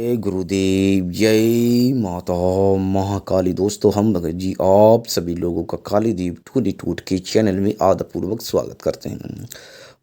जय गुरुदेव, जय माता महाकाली। दोस्तों, हम भगत जी आप सभी लोगों का काली देव टूट टूट के चैनल में आदरपूर्वक स्वागत करते हैं।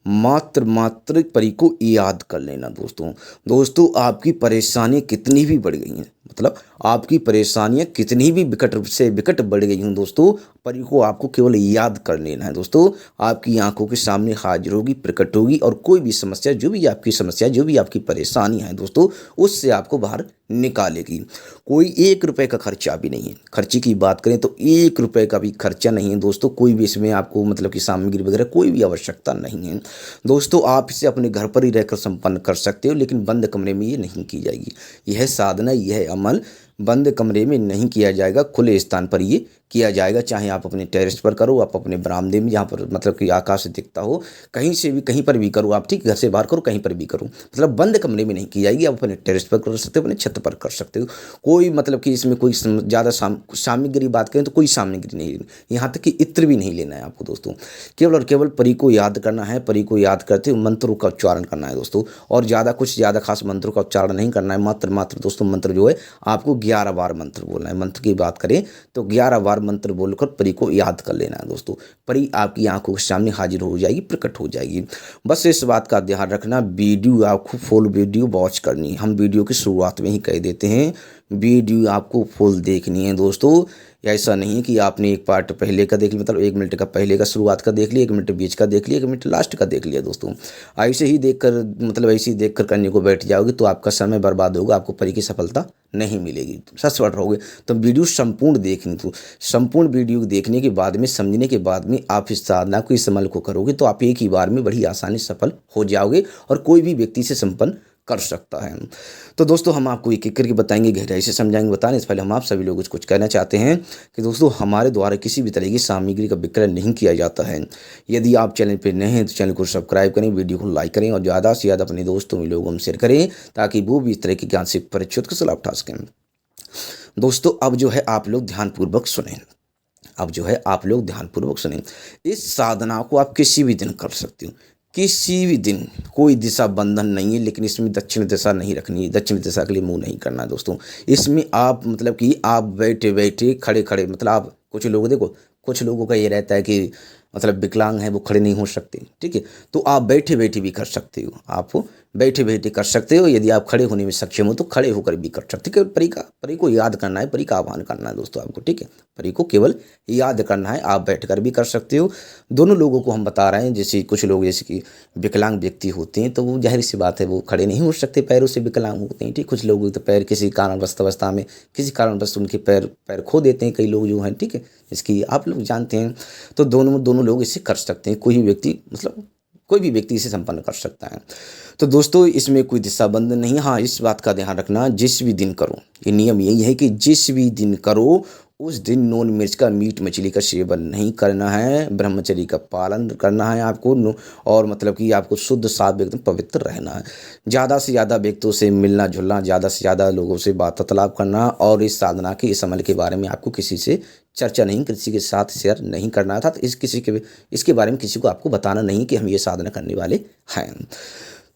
मात्र परी को याद कर लेना। दोस्तों आपकी परेशानी कितनी भी बढ़ गई हैं, मतलब आपकी परेशानियां कितनी भी विकट से विकट बढ़ गई हूँ दोस्तों, परी को आपको केवल याद कर लेना है। दोस्तों आपकी आंखों के सामने हाजिर होगी, प्रकट होगी, और कोई भी समस्या, जो भी आपकी समस्या, जो भी आपकी परेशानी है दोस्तों, उससे आपको बाहर निकालेगी। कोई 1 रुपए का खर्चा भी नहीं है। खर्चे की बात करें तो 1 रुपए का भी खर्चा नहीं है दोस्तों। कोई भी इसमें आपको मतलब कि सामग्री वगैरह कोई भी आवश्यकता नहीं है दोस्तों। आप इसे अपने घर पर ही रहकर संपन्न कर सकते हो, लेकिन बंद कमरे में ये नहीं की जाएगी। यह साधना, यह अमल बंद कमरे में नहीं किया जाएगा, खुले स्थान पर ये किया जाएगा। चाहे आप अपने टेरेस पर करो, आप अपने बरामदे में, जहाँ पर मतलब कि आकाश दिखता हो, कहीं से भी, कहीं पर भी करो आप, ठीक, घर से बाहर करो, कहीं पर भी करो, मतलब बंद कमरे में नहीं की जाएगी। आप अपने टेरेस पर कर सकते हो, अपने छत पर कर सकते हो। कोई मतलब कि इसमें कोई ज़्यादा सामग्री बात करें तो कोई सामग्री नहीं, यहाँ तक कि इत्र भी नहीं लेना है आपको दोस्तों। केवल और केवल परी को याद करना है। परी को याद करते हुए मंत्रों का उच्चारण करना है दोस्तों, और ज़्यादा खास मंत्रों का उच्चारण नहीं करना है। मात्र दोस्तों मंत्र जो है आपको 11 बार मंत्र बोलना है। मंत्र की बात करें तो 11 बार मंत्र बोलकर परी को याद कर लेना है दोस्तों। परी आपकी आंखों के सामने हाजिर हो जाएगी, प्रकट हो जाएगी। बस इस बात का ध्यान रखना, वीडियो आपको फुल वीडियो वॉच करनी है। हम वीडियो की शुरुआत में ही कह देते हैं, वीडियो आपको फुल देखनी है दोस्तों। ऐसा नहीं कि आपने एक पार्ट पहले का देख लिया, मतलब 1 मिनट का पहले का शुरुआत का देख लिया, 1 मिनट बीच का देख लिया, 1 मिनट लास्ट का देख लिया दोस्तों। ऐसे ही देखकर, मतलब ऐसे ही देखकर करने को बैठ जाओगे तो आपका समय बर्बाद होगा, आपको परी की सफलता नहीं मिलेगी, सच पढ़ रहोगे। तो वीडियो संपूर्ण देखनी। तो संपूर्ण वीडियो देखने के बाद में, समझने के बाद में आप इस साधना को, इस अमल को करोगे तो आप एक ही बार में बड़ी आसानी से सफल हो जाओगे, और कोई भी व्यक्ति से संपन्न कर सकता है। तो दोस्तों हम आपको एक एक करके बताएंगे, गहराई से समझाएंगे। बताने से पहले हम आप सभी लोग कुछ कहना चाहते हैं कि दोस्तों हमारे द्वारा किसी भी तरह की सामग्री का विक्रय नहीं किया जाता है। यदि आप चैनल पर नए हैं तो चैनल को सब्सक्राइब करें, वीडियो को लाइक करें, और ज़्यादा से ज़्यादा अपने दोस्तों में लोगों में शेयर करें, ताकि वो भी इस तरह के ज्ञान से परिचित का लाभ उठा सकें। दोस्तों अब जो है आप लोग ध्यानपूर्वक सुनें। इस साधना को आप किसी भी दिन कर सकते हो, किसी भी दिन, कोई दिशा बंधन नहीं है। लेकिन इसमें दक्षिण दिशा नहीं रखनी है, दक्षिण दिशा के लिए मुंह नहीं करना है दोस्तों। इसमें आप मतलब कि आप बैठे बैठे, खड़े खड़े, मतलब आप, कुछ लोग देखो, कुछ लोगों का ये रहता है कि मतलब विकलांग है, वो खड़े नहीं हो सकते, ठीक है, तो आप बैठे बैठे भी कर सकते हो। आप बैठे बैठे कर सकते हो। यदि आप खड़े होने में सक्षम हो तो खड़े होकर भी कर सकते हो। परी को याद करना है, परी का आह्वान करना है दोस्तों आपको, ठीक है। परी को केवल याद करना है। आप बैठकर भी कर सकते हो। दोनों लोगों को हम बता रहे हैं। जैसे कुछ लोग, जैसे कि विकलांग व्यक्ति होते हैं, तो वो जाहिर सी बात है वो खड़े नहीं हो सकते, पैरों से विकलांग होते हैं, ठीक। कुछ लोग तो पैर किसी कारणवश अवस्था में, किसी कारणवश उनके पैर खो देते हैं, कई लोग जो हैं, ठीक है, इसकी आप लोग जानते हैं। तो दोनों लोग इसे कर सकते हैं। कोई भी व्यक्ति, मतलब कोई भी व्यक्ति इसे संपन्न कर सकता है। तो दोस्तों इसमें कोई दिशा बंधन नहीं है। हाँ, इस बात का ध्यान रखना, जिस भी दिन करो, ये नियम यही है कि जिस भी दिन करो उस दिन नॉन मिर्च का, मीट मछली का सेवन नहीं करना है, ब्रह्मचर्य का पालन करना है आपको, और मतलब कि आपको शुद्ध साफ एकदम पवित्र रहना है। ज़्यादा से ज़्यादा व्यक्तियों से मिलना जुलना, ज़्यादा से ज़्यादा लोगों से वार्तालाप करना, और इस साधना के, इस अमल के बारे में आपको किसी से चर्चा नहीं, किसी के साथ शेयर नहीं करना था। तो इसके बारे में किसी को आपको बताना नहीं कि हम ये साधना करने वाले हैं।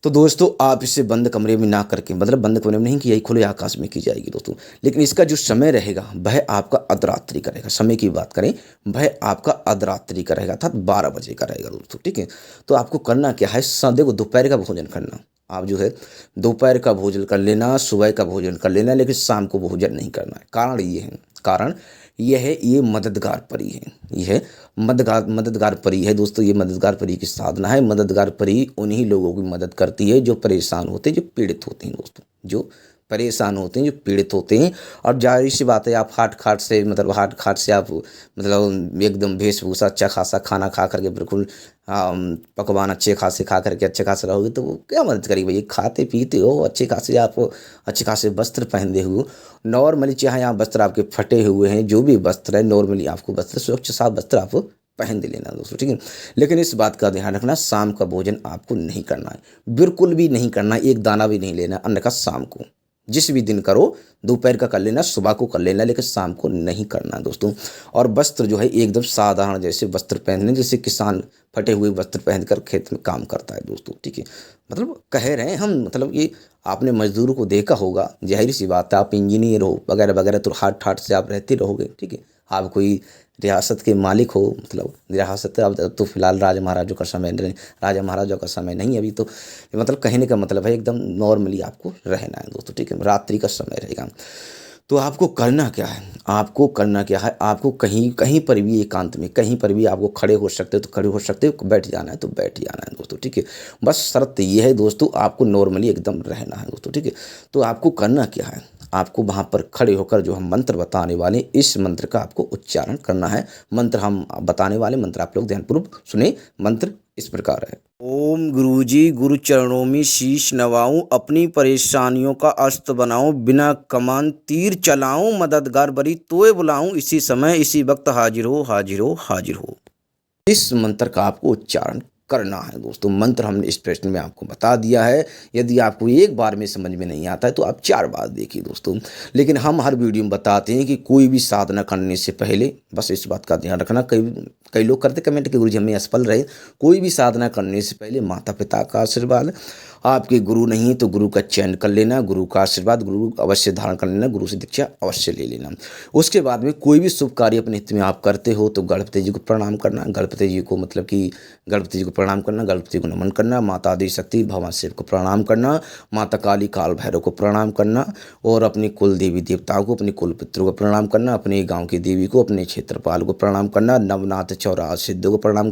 तो दोस्तों आप इसे बंद कमरे में ना करके, मतलब बंद कमरे में नहीं की जाएगी, खुले आकाश में की जाएगी दोस्तों। लेकिन इसका जो समय रहेगा वह आपका अर्धरात्रि का रहेगा। समय की बात करें, वह आपका अर्धरात्रि का रहेगा, अर्थात 12 बजे का रहेगा दोस्तों, ठीक है। तो आपको करना क्या है, देखो, दोपहर का भोजन करना। आप जो है दोपहर का भोजन कर लेना, सुबह का भोजन कर लेना, लेकिन शाम को भोजन नहीं करना है। कारण ये मददगार परी है। यह मददगार परी है दोस्तों। ये मददगार परी की साधना है। मददगार परी उन्हीं लोगों की मदद करती है जो परेशान होते हैं, जो पीड़ित होते हैं दोस्तों, जो परेशान होते हैं, जो पीड़ित होते हैं। और जाहिर सी बात है, आप हाट खाट से, मतलब हाट खाट से आप मतलब एकदम वेशभूषा, अच्छा खासा खाना खा करके, बिल्कुल पकवान अच्छे खासे खा करके अच्छे खासे रहोगे तो वो क्या मदद करेगी भाई। खाते पीते हो, अच्छे खासे वस्त्र पहनते हुए, नॉर्मली चाहे आप वस्त्र आपके फटे हुए हैं, जो भी वस्त्र है, नॉर्मली आपको वस्त्र, स्वच्छ साफ वस्त्र आप पहन दे लेना दोस्तों, ठीक है। लेकिन इस बात का ध्यान रखना, शाम का भोजन आपको नहीं करना है, बिल्कुल भी नहीं करना है। एक दाना भी नहीं लेना अन्न का शाम को, जिस भी दिन करो, दोपहर का कर लेना, सुबह को कर लेना, लेकिन शाम को नहीं करना है दोस्तों। और वस्त्र जो है एकदम साधारण जैसे वस्त्र पहनने, जैसे किसान फटे हुए वस्त्र पहनकर खेत में काम करता है दोस्तों, ठीक है। मतलब कह रहे हैं हम, मतलब ये आपने मजदूरों को देखा होगा, ज़ाहिर सी बात है, आप इंजीनियर हो वगैरह वगैरह तो हाथ ठाट से आप रहते रहोगे, ठीक है। आप कोई रियासत के मालिक हो, मतलब रियासत अब तो फिलहाल राजा महाराजों का समय नहीं, राजा महाराजों का समय नहीं अभी तो, मतलब कहने का मतलब है एकदम नॉर्मली आपको रहना है दोस्तों, ठीक है। रात्रि का समय रहेगा, तो आपको करना क्या है, आपको करना क्या है, आपको कहीं कहीं पर भी एकांत में कहीं पर भी आपको खड़े हो सकते हो तो खड़े हो सकते हो, बैठ जाना है तो बैठ जाना है दोस्तों, ठीक है। बस शर्त ये है दोस्तों, आपको नॉर्मली एकदम रहना है दोस्तों, ठीक है। तो आपको करना क्या है, आपको वहाँ पर खड़े होकर जो हम मंत्र बताने वाले, इस मंत्र का आपको उच्चारण करना है। मंत्र हम बताने वाले, मंत्र आप लोग ध्यानपूर्वक सुने। मंत्र इस प्रकार है। ओम गुरुजी गुरु चरणों में शीश नवाऊं, अपनी परेशानियों का अस्त्र बनाऊं, बिना कमान तीर चलाऊं, मददगार बरी तोय बुलाऊं, इसी समय इसी वक्त हाजिर हो हाजिर हो हाजिर हो। इस मंत्र का आपको उच्चारण करना है दोस्तों। मंत्र हमने इस प्रश्न में आपको बता दिया है। यदि आपको एक बार में समझ में नहीं आता है तो आप 4 बार देखिए दोस्तों। लेकिन हम हर वीडियो में बताते हैं कि कोई भी साधना करने से पहले, बस इस बात का ध्यान रखना, कई कई लोग करते कमेंट कि गुरु जी हमें असफल रहे। कोई भी साधना करने से पहले माता पिता का आशीर्वाद, आपके गुरु नहीं तो गुरु का चयन कर लेना, गुरु का आशीर्वाद गुरु अवश्य धारण कर लेना, गुरु से दीक्षा अवश्य ले लेना। उसके बाद में कोई भी शुभ कार्य अपने हित में आप करते हो तो गणपति जी को प्रणाम करना, गणपति जी को मतलब कि गणपति जी को प्रणाम करना, गणपति जी को नमन करना, माता आदि शक्ति भगवान शिव को प्रणाम करना, माता काली काल भैरव को प्रणाम करना, और अपनी कुल देवी देवताओं को, अपने कुल पितरों को प्रणाम करना, अपने गाँव की देवी को, अपने क्षेत्रपाल को प्रणाम करना, नवनाथ चौराहा सिद्धों को प्रणाम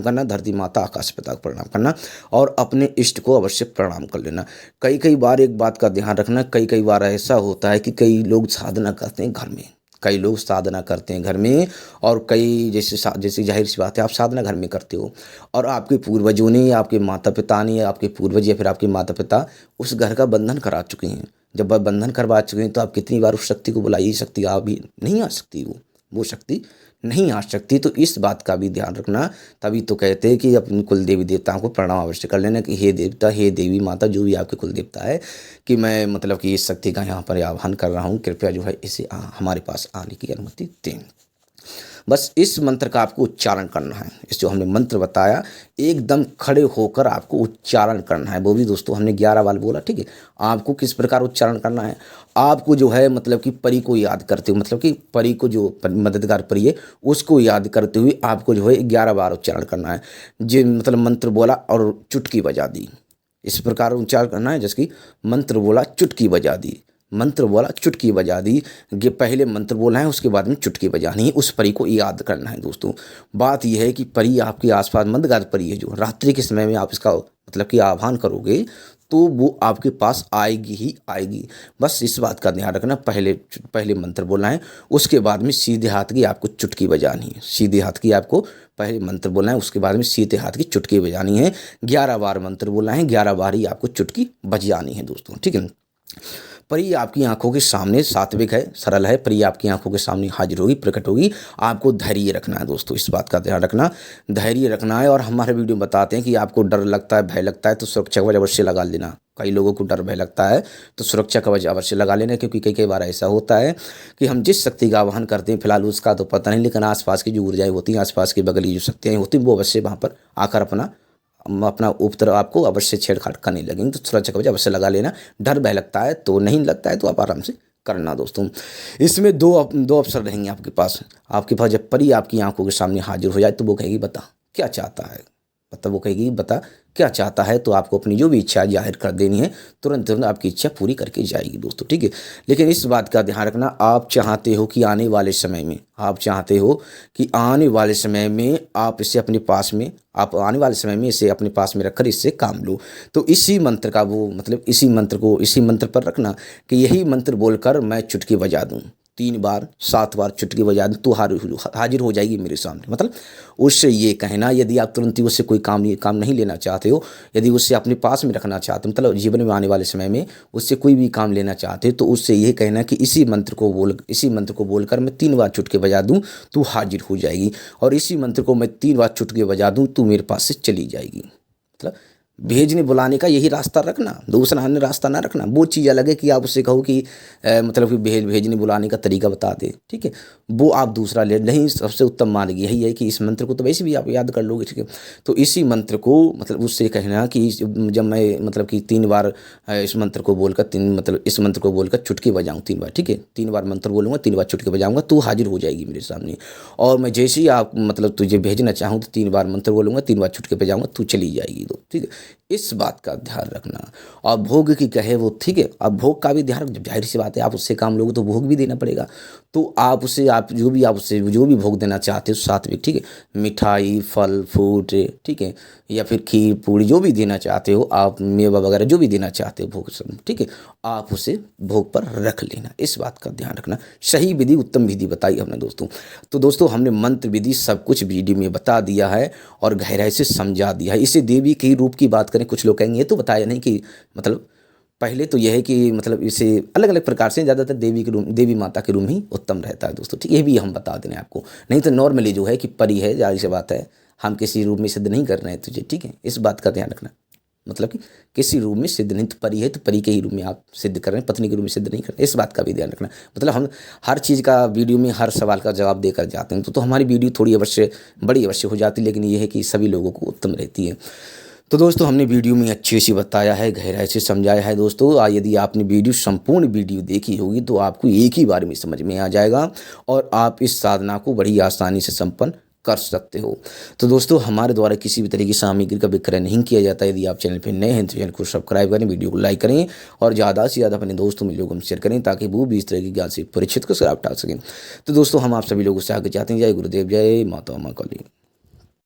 करना, धरती माता आकाश पिता को प्रणाम करना, और अपने इष्ट को अवश्य प्रणाम कर लेना। कई कई बार एक बात का ध्यान रखना, कई कई बार ऐसा होता है कि कई लोग साधना करते हैं घर में, कई लोग साधना करते हैं घर में, और कई जैसे जाहिर सी बात है आप साधना घर में करते हो, और आपके पूर्वजों ने, आपके माता पिता ने, आपके पूर्वज या फिर आपके माता पिता उस घर का बंधन करा चुके हैं। जब वह बंधन करवा चुके हैं तो आप कितनी बार उस शक्ति को बुलाइए, शक्ति आ भी नहीं आ सकती, वो शक्ति नहीं आ सकती। तो इस बात का भी ध्यान रखना। तभी तो कहते हैं कि अपने कुल देवी देवताओं को प्रणाम अवश्य कर लेना कि हे देवता, हे देवी माता, जो भी आपके कुल देवता है, कि मैं मतलब कि इस शक्ति का यहाँ पर आह्वान कर रहा हूँ, कृपया जो है इसे हमारे पास आने की अनुमति दें। बस इस मंत्र का आपको उच्चारण करना है। इस जो हमने मंत्र बताया एकदम खड़े होकर आपको उच्चारण करना है, वो भी दोस्तों हमने 11 बार बोला, ठीक है। आपको किस प्रकार उच्चारण करना है, आपको जो है मतलब कि परी को याद करते हुए, मतलब कि परी को जो मददगार परी है उसको याद करते हुए आपको जो है 11 बार उच्चारण करना है। जो मतलब मंत्र बोला और चुटकी बजा दी, इस प्रकार उच्चारण करना है। जैसे कि मंत्र बोला चुटकी बजा दी, मंत्र बोला चुटकी बजा दी, ये पहले मंत्र बोलना है उसके बाद में चुटकी बजानी है, उस परी को याद करना है दोस्तों। बात यह है कि परी आपके आसपास मददगार परी है, जो रात्रि के समय में आप इसका मतलब कि आह्वान करोगे तो वो आपके पास आएगी ही आएगी। बस इस बात का ध्यान रखना, पहले मंत्र बोलना है, उसके बाद में सीधे हाथ की आपको चुटकी बजानी है। सीधे हाथ की आपको पहले मंत्र बोलना है, उसके बाद में सीधे हाथ की चुटकी बजानी है। 11 बार मंत्र बोलना है, 11 बार ही आपको चुटकी बजानी है दोस्तों, ठीक है। परी आपकी आंखों के सामने सात्विक है, सरल है, परी आपकी आंखों के सामने हाजिर होगी, प्रकट होगी। आपको धैर्य रखना है दोस्तों, इस बात का ध्यान रखना, धैर्य रखना है। और हमारे वीडियो में बताते हैं कि आपको डर लगता है, भय लगता है तो सुरक्षा कवच अवश्य लगा लेना। कई लोगों को डर भय लगता है तो सुरक्षा कवच अवश्य लगा लेना, क्योंकि कई कई बार ऐसा होता है कि हम जिस शक्ति का आह्वान करते हैं फिलहाल उसका तो पता नहीं, लेकिन आसपास की जो ऊर्जाएं होती हैं, आसपास की बगल की जो शक्तियाँ होती हैं, वो अवश्य वहाँ पर आकर अपना उपद्रव आपको अवश्य छेड़छाड़ करने लगेंगे। तो सुरक्षा कवच अवश्य लगा लेना। डर भय लगता है तो नहीं लगता है तो आप आराम से करना दोस्तों। इसमें दो अवसर रहेंगे आपके पास जब परी आपकी आंखों के सामने हाजिर हो जाए तो वो कहेगी बता क्या चाहता है, वो कहेगी बता क्या चाहता है, तो आपको अपनी जो भी इच्छा जाहिर कर देनी है, तुरंत आपकी इच्छा पूरी करके जाएगी दोस्तों, ठीक है। लेकिन इस बात का ध्यान रखना, आप चाहते हो कि आने वाले समय में आप इसे अपने पास में, आप आने वाले समय में इसे अपने पास में रखकर इससे काम लो। तो इसी मंत्र का वो मतलब इसी मंत्र पर रखना कि यही मंत्र बोलकर मैं चुटकी बजा दूँ 3 बार 7 बार चुटकी बजा दूँ तो हाजिर हो जाएगी मेरे सामने। मतलब उससे ये कहना, यदि आप तुरंत ही उससे कोई काम नहीं लेना चाहते हो, यदि उससे अपने पास में रखना चाहते हो, मतलब जीवन में आने वाले समय में उससे कोई भी काम लेना चाहते हो, तो उससे ये कहना कि इसी मंत्र को बोलकर मैं 3 बार चुटकी बजा दूँ तो हाजिर हो जाएगी, और इसी मंत्र को मैं 3 बार चुटकी बजा दूँ तो मेरे पास से चली जाएगी। मतलब भेजने बुलाने का यही रास्ता रखना, दूसरा अन्य रास्ता ना रखना। वो चीज़ अलग है कि आप उससे कहो कि मतलब कि भेजने बुलाने का तरीका बता दे, ठीक है, वो आप दूसरा ले नहीं। सबसे उत्तम मार्ग यही है कि इस मंत्र को तो वैसे भी आप याद कर लोगे, ठीक है। तो इसी मंत्र को मतलब उससे कहना कि जब मैं मतलब कि 3 बार इस मंत्र को बोलकर इस मंत्र को बोलकर चुटकी बजाऊँ 3 बार, ठीक है, 3 बार मंत्र बोलूँगा, 3 बार चुटकी बजाऊँगा, तू हाजिर हो जाएगी मेरे सामने। और मैं जैसे ही आप मतलब तुझे भेजना चाहूँ तो 3 बार मंत्र बोलूँगा, 3 बार चुटकी बजाऊँगा, तू चली जाएगी, तो ठीक है। इस बात का ध्यान रखना। और भोग की कहे वो, ठीक है, अब भोग का भी ध्यान, जब जाहिर सी बात है आप उससे काम लोगे तो भोग भी देना पड़ेगा। तो आप जो भी भोग देना चाहते हो सात्विक, ठीक है, मिठाई, फल फ्रूट, ठीक है, या फिर खीर पूड़ी जो भी देना चाहते हो आप, मेवा वगैरह जो भी देना चाहते हो भोग सब, ठीक है, आप उसे भोग पर रख लेना। इस बात का ध्यान रखना। सही विधि, उत्तम विधि बताई हमने दोस्तों। तो दोस्तों हमने मंत्र विधि सब कुछ वीडियो में बता दिया है और गहराई से समझा दिया है। इसे देवी के रूप की बात करें, कुछ लोग कहेंगे ये तो बताया नहीं कि मतलब पहले तो यह है कि मतलब इसे अलग अलग प्रकार से, ज़्यादातर देवी के रूप, देवी माता के रूप ही उत्तम रहता है दोस्तों, ठीक है, ये भी हम बता दें आपको। नहीं तो नॉर्मली जो है कि परी है, जाहिर सी बात है, हम किसी रूप में सिद्ध नहीं कर रहे हैं तुझे, ठीक है, इस बात का ध्यान रखना। मतलब कि किसी रूप में सिद्ध नहीं, तो परी है तो परी के ही रूप में आप सिद्ध कर रहे हैं, पत्नी के रूप में सिद्ध नहीं कर रहे, इस बात का भी ध्यान रखना। मतलब हम हर चीज़ का वीडियो में हर सवाल का जवाब देकर जाते हैं तो हमारी वीडियो थोड़ी अवश्य बड़ी अवश्य हो जाती है, लेकिन ये है कि सभी लोगों को उत्तम रहती है। तो दोस्तों हमने वीडियो में अच्छे से बताया है, गहराई से समझाया है दोस्तों। यदि आपने संपूर्ण वीडियो देखी होगी तो आपको एक ही बार में समझ में आ जाएगा और आप इस साधना को बड़ी आसानी से संपन्न कर सकते हो। तो दोस्तों हमारे द्वारा किसी भी तरह की सामग्री का विक्रय नहीं किया जाता। यदि आप चैनल पर नए हैं तो चैनल को सब्सक्राइब करें, वीडियो को लाइक करें और ज़्यादा से ज़्यादा अपने दोस्तों में लोगों में शेयर करें ताकि वो भी इस तरह की ज्ञान से परिचित को आप टाल सकें। तो दोस्तों हम आप सभी लोगों से आगे चाहते हैं। जय गुरुदेव, जय माता महाकाली।